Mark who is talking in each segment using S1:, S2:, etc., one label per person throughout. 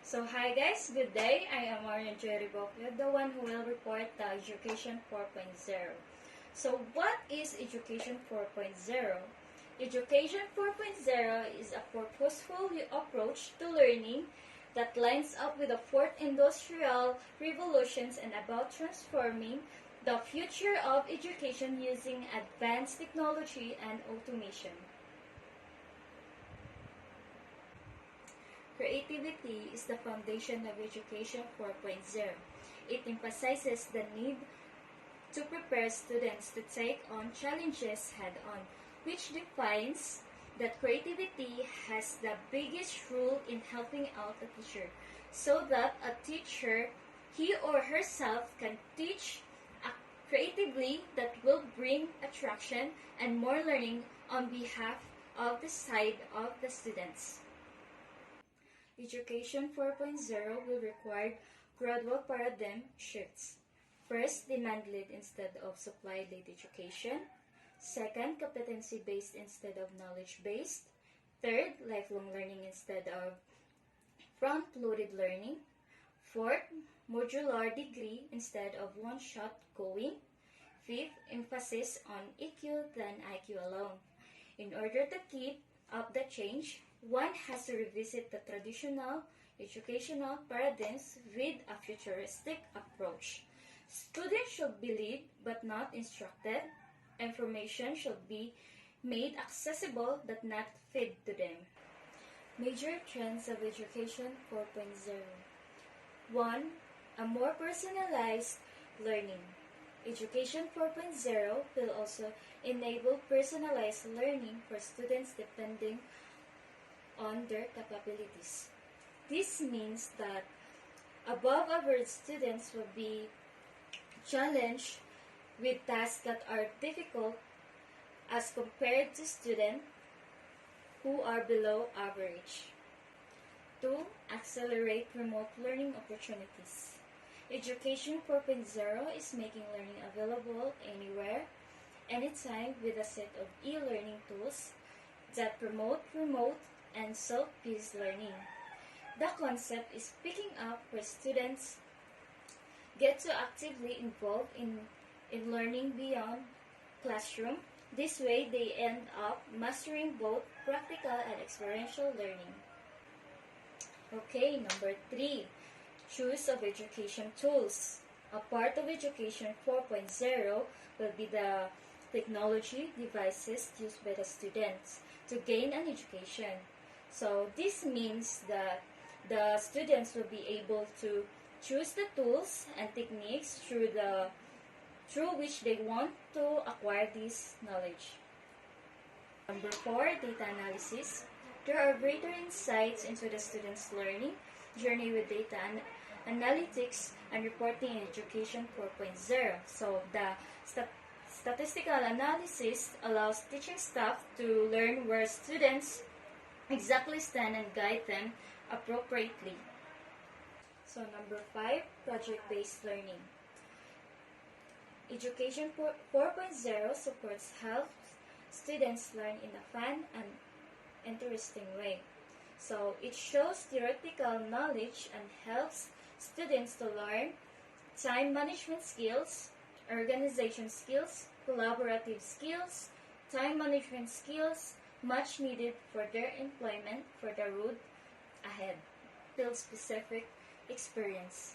S1: So hi guys, good day. I am Marian Jerry Bocchio, the one who will report the Education 4.0. So what is Education 4.0? Education 4.0 is a purposeful approach to learning that lines up with the fourth industrial revolutions and about transforming the future of education using advanced technology and automation. Creativity is the foundation of Education 4.0. It emphasizes the need to prepare students to take on challenges head-on, which defines that creativity has the biggest role in helping out a teacher, so that a teacher, he or herself, can teach creatively that will bring attraction and more learning on behalf of the side of the students. Education 4.0 will require gradual paradigm shifts. First, demand-led instead of supply-led education. Second, competency-based instead of knowledge-based. Third, lifelong learning instead of front-loaded learning. Fourth, modular degree instead of one-shot going. Fifth, emphasis on EQ than IQ alone. In order to keep up the change, one has to revisit the traditional educational paradigms with a futuristic approach. Students should be led but not instructed. Information should be made accessible but not fed to them. Major trends of Education 4.0. 1. A more personalized learning. Education 4.0 will also enable personalized learning for students depending on their capabilities. This means that above average students will be challenged with tasks that are difficult as compared to students who are below average. 2. Accelerate remote learning opportunities. Education 4.0 is making learning available anywhere, anytime with a set of e-learning tools that promote remote and self-paced learning. The concept is picking up where students get to actively involved in learning beyond classroom. This way, they end up mastering both practical and experiential learning. Okay, number 3. Choice of education tools. A part of Education 4.0 will be the technology devices used by the students to gain an education. So this means that the students will be able to choose the tools and techniques through which they want to acquire this knowledge. Number 4, data analysis. There are greater insights into the student's learning journey with data analytics and reporting in Education 4.0. So the statistical analysis allows teaching staff to learn where students exactly stand and guide them appropriately. So number 5, project-based learning. Education 4.0 supports helps students learn in a fun and interesting way. So it shows theoretical knowledge and helps students to learn time management skills, organization skills, collaborative skills, time management skills, much needed for their employment for the road ahead. Field-specific experience.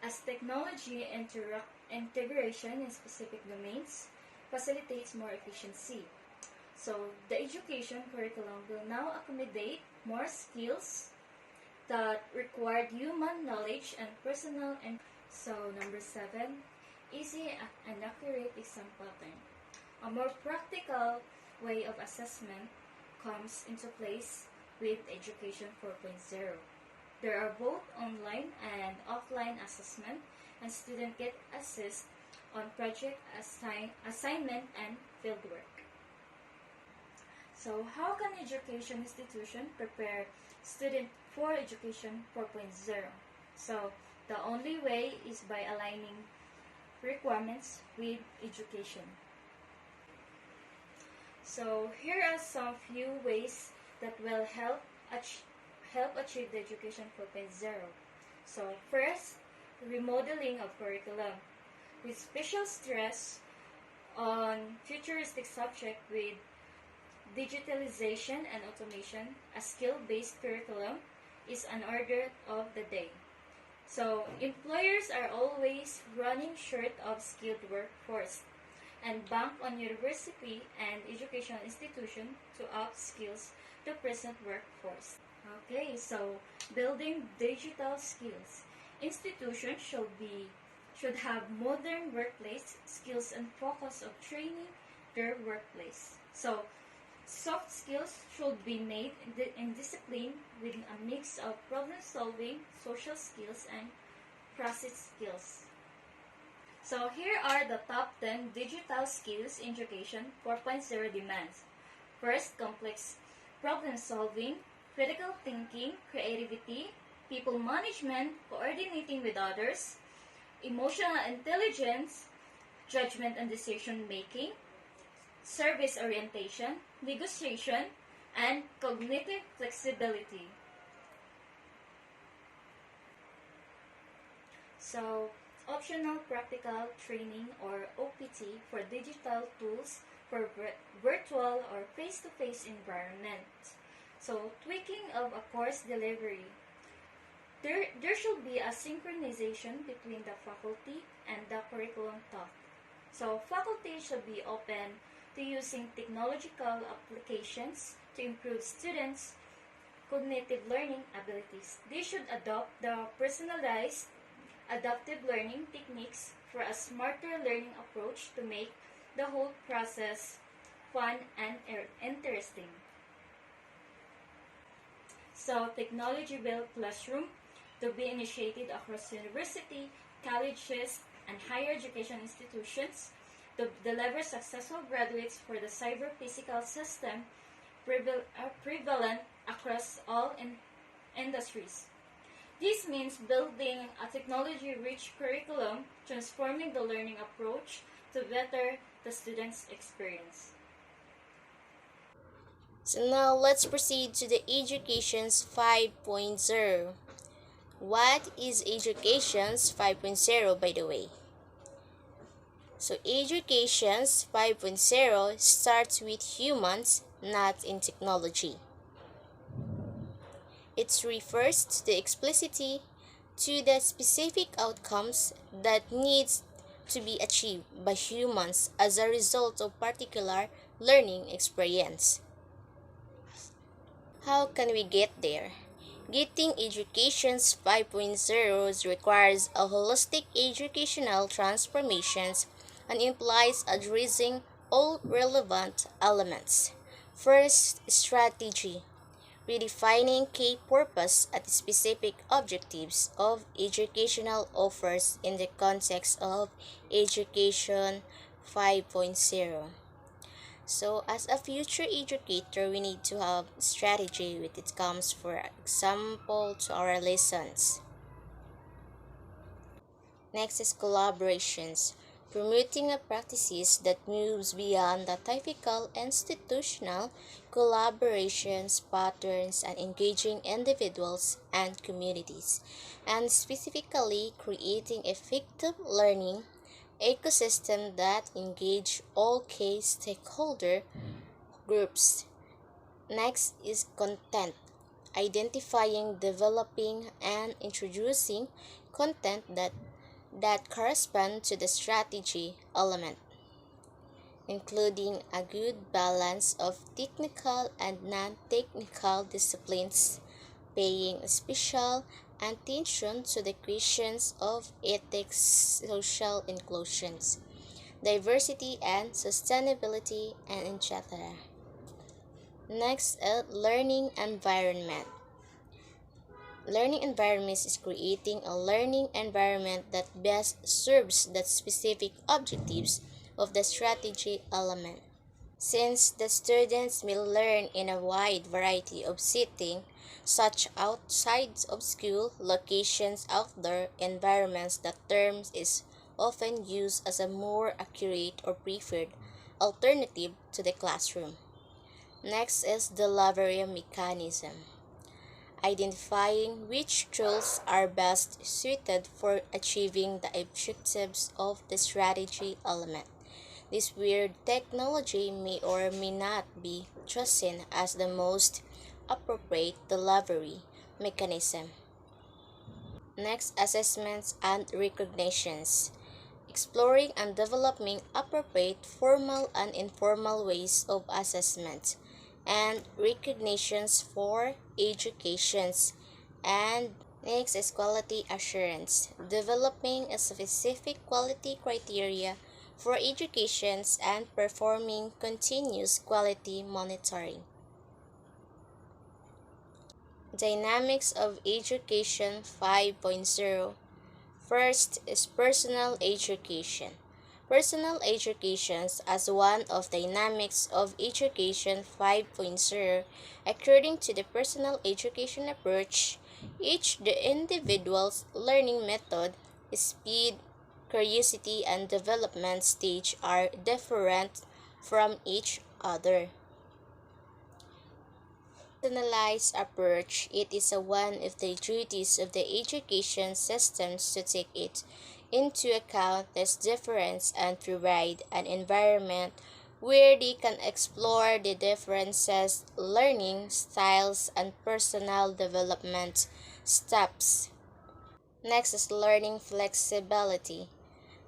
S1: As technology integration in specific domains facilitates more efficiency. So the education curriculum will now accommodate more skills that require human knowledge and personal. So number 7, easy and accurate exam pattern. A more practical way of assessment comes into place with Education 4.0. There are both online and offline assessment, and students get assist on project assignment and fieldwork. So how can education institution prepare students for Education 4.0? So the only way is by aligning requirements with education. So here are some few ways that will help help achieve the Education 4.0. So first, remodeling of curriculum with special stress on futuristic subject with digitalization and automation. A skill-based curriculum is an order of the day. So employers are always running short of skilled workforce and bank on university and educational institution to up skills the present workforce. Okay, so building digital skills. Institutions should have modern workplace skills and focus of training their workplace. So soft skills should be made in discipline with a mix of problem solving, social skills, and process skills. So here are the top 10 digital skills in Education 4.0 demands. First, complex problem solving, critical thinking, creativity, people management, coordinating with others, emotional intelligence, judgment and decision making, service orientation, negotiation, and cognitive flexibility. So, optional practical training or OPT for digital tools for virtual or face-to-face environment. So, tweaking of a course delivery. There should be a synchronization between the faculty and the curriculum taught. So, faculty should be open to using technological applications to improve students' cognitive learning abilities. They should adopt the personalized adaptive learning techniques for a smarter learning approach to make the whole process fun and interesting. So, technology-built classroom to be initiated across university, colleges, and higher education institutions to deliver successful graduates for the cyber-physical system prevalent across all industries. This means building a technology-rich curriculum, transforming the learning approach to better the student's experience.
S2: So now let's proceed to the Educations 5.0. What is Educations 5.0 by the way? So Educations 5.0 starts with humans, not in technology. It refers to the explicitly to the specific outcomes that needs to be achieved by humans as a result of particular learning experience. How can we get there? Getting Educations 5.0 requires a holistic educational transformations and implies addressing all relevant elements. First, strategy. Redefining key purpose at specific objectives of educational offers in the context of Education 5.0. So, as a future educator, we need to have strategy when it comes, for example, to our lessons. Next is collaborations, promoting a practices that moves beyond the typical institutional collaborations patterns and engaging individuals and communities, and specifically creating effective learning ecosystem that engage all key stakeholder groups. Next is content, identifying, developing, and introducing content that correspond to the strategy element, including a good balance of technical and non-technical disciplines, paying special attention to the questions of ethics, social inclusions, diversity and sustainability, and etc. Next, learning environment. Learning environments is creating a learning environment that best serves the specific objectives of the strategy element. Since the students may learn in a wide variety of settings, such outside of school, locations, outdoor environments, the term is often used as a more accurate or preferred alternative to the classroom. Next is delivery mechanism. identifying which tools are best suited for achieving the objectives of the strategy element. This weird technology may or may not be chosen as the most appropriate delivery mechanism. Next, assessments and recognitions. Exploring and developing appropriate formal and informal ways of assessment and recognitions for educations. And next is quality assurance. Developing a specific quality criteria for educations and performing continuous quality monitoring. Dynamics of Education 5.0. First is personal education. Personal education as one of dynamics of Education 5.0, according to the personal education approach, each the individual's learning method, speed, curiosity, and development stage are different from each other. Personalized approach, it is one of the duties of the education systems to take it into account this difference and provide an environment where they can explore the differences, learning styles, and personal development steps. Next is learning flexibility.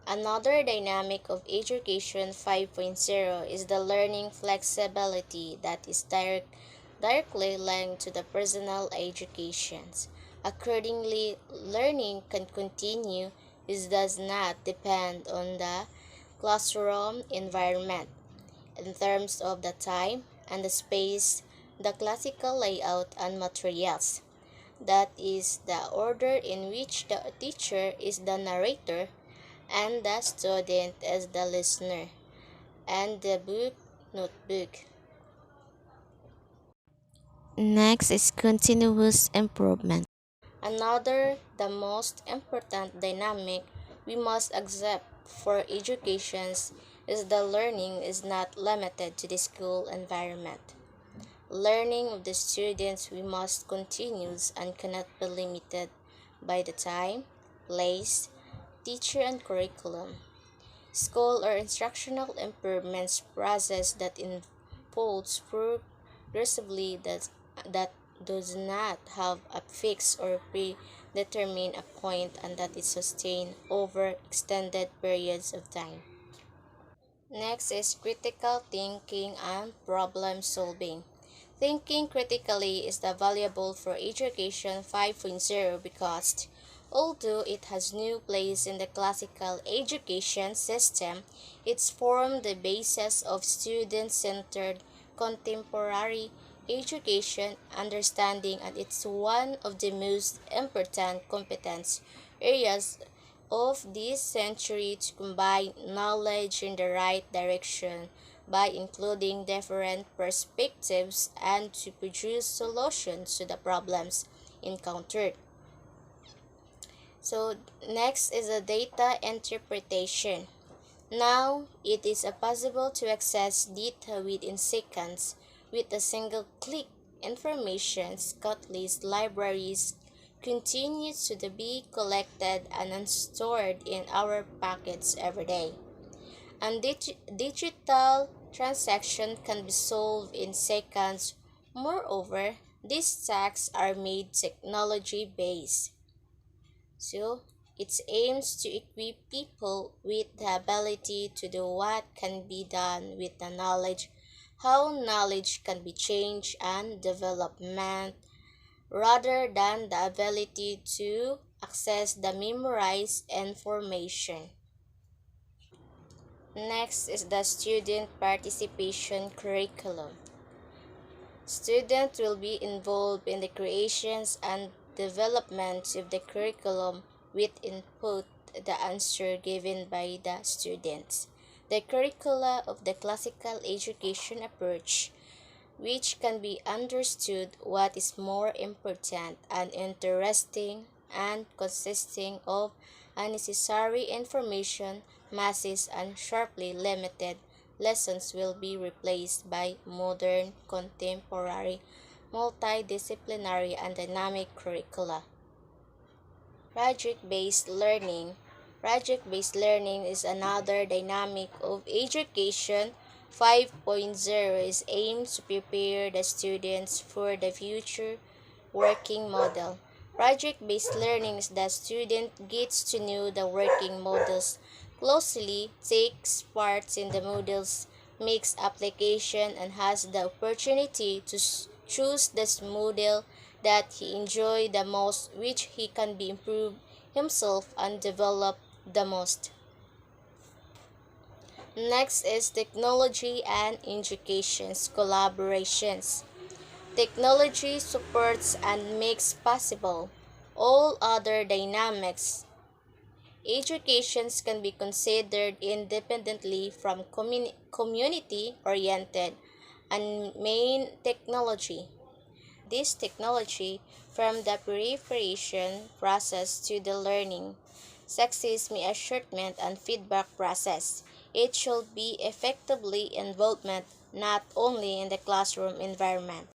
S2: Another dynamic of Education 5.0 is the learning flexibility that is directly linked to the personal educations. Accordingly, learning can continue. This does not depend on the classroom environment. In terms of the time and the space, the classical layout and materials. That is the order in which the teacher is the narrator and the student is the listener, and the book notebook. Next is continuous improvement. Another, the most important dynamic we must accept for educations is the learning is not limited to the school environment. Learning of the students we must continues and cannot be limited by the time, place, teacher, and curriculum. School or instructional improvements process that unfolds progressively that does not have a fixed or predetermined point and that is sustained over extended periods of time. Next is critical thinking and problem solving. Thinking critically is the valuable for Education 5.0 because although it has no place in the classical education system, it's formed the basis of student-centered contemporary education understanding and it's one of the most important competence areas of this century to combine knowledge in the right direction by including different perspectives and to produce solutions to the problems encountered. So next is the data interpretation. Now it is possible to access data within seconds with a single click. Information, Scotland's libraries continue to be collected and stored in our pockets every day. And digital transaction can be solved in seconds. Moreover, these tasks are made technology based. So, it aims to equip people with the ability to do what can be done with the knowledge, how knowledge can be changed and development, rather than the ability to access the memorized information. Next is the student participation curriculum. Students will be involved in the creations and development of the curriculum with input the answer given by the students. The curricula of the classical education approach, which can be understood what is more important and interesting and consisting of unnecessary information, masses, and sharply limited lessons will be replaced by modern contemporary multidisciplinary, and dynamic curricula. Project-based learning. Project-based learning is another dynamic of education 5.0 is aimed to prepare the students for the future working model. Project-based learning is the student gets to know the working models closely, takes part in the models, makes application, and has the opportunity to choose the model that he enjoy the most, which he can be improve himself and develop the most. Next is technology and education's collaborations. Technology supports and makes possible all other dynamics. Educations can be considered independently from community-oriented and main technology. This technology, from the preparation process to the learning, success assurement and feedback process, it should be effectively involvement not only in the classroom environment,